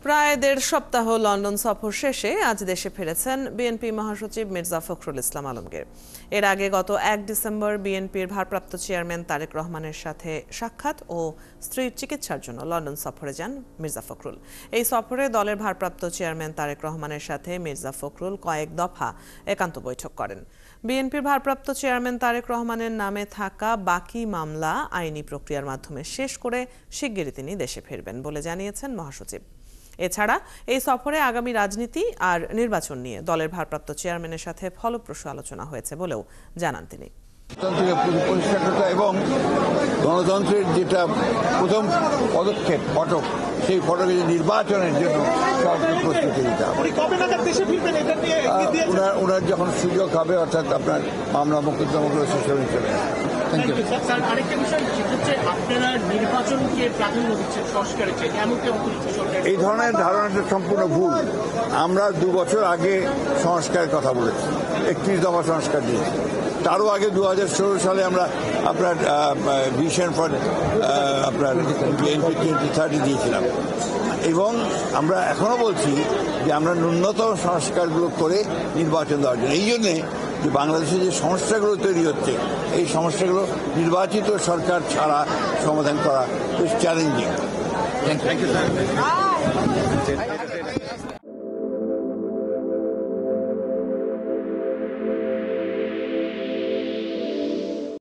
প্রায় ১.৫ সপ্তাহ লন্ডন সফর শেষে আজ দেশে ফিরেছেন বিএনপি মহাসচিব মির্জা ফখরুল ইসলাম আলমগীর। এর আগে গত ১ ডিসেম্বর বিএনপির ভারপ্রাপ্ত চেয়ারম্যান তারেক রহমানের সাথে সাক্ষাৎ ও স্ত্রীর চিকিৎসার জন্য লন্ডন সফরে যান মির্জা ফখরুল। এই সফরে দলের ভারপ্রাপ্ত চেয়ারম্যান তারেক রহমানের সাথে মির্জা ফখরুল কয়েক দফা একান্ত বৈঠক করেন। বিএনপির ভারপ্রাপ্ত চেয়ারম্যান তারেক রহমানের নামে থাকা বাকি মামলা আইনি প্রক্রিয়ার মাধ্যমে শেষ করে শিগগিরই তিনি দেশে ফিরবেন বলে জানিয়েছেন মহাসচিব। এছাড়া এই সফরে আগামী রাজনীতি আর নির্বাচন নিয়ে দলের ভারপ্রাপ্ত চেয়ারম্যানের সাথে ফলপ্রসূ আলোচনা হয়েছে বলেও জানান তিনি। এবং গণতন্ত্রের যেটা প্রথম পদক্ষেপ ফটক, সেই ফটকে নির্বাচনের জন্য প্রস্তুতি দিতে হবে। ওনার যখন সুযোগ হবে, অর্থাৎ আপনার মামলা মোকদ্দমাগুলো শেষ হয়ে চলে আসবে। এই ধরনের ধারণাটা সম্পূর্ণ ভুল। আমরা 2 বছর আগে সংস্কারের কথা বলেছি, 31 দফা সংস্কার দিয়েছি। তারও আগে 2016 সালে আমরা আপনার ভিশন ফর আপনার বিএনপি 2030 দিয়েছিলাম। এবং আমরা এখনো বলছি যে আমরা ন্যূনতম সংস্কারগুলো করে নির্বাচন দেওয়ার জন্য। এই জন্যে যে বাংলাদেশে যে সমস্যাগুলো তৈরি হচ্ছে, এই সমস্যাগুলো নির্বাচিত সরকার ছাড়া সমাধান করা বেশ চ্যালেঞ্জিং। Thank you, sir.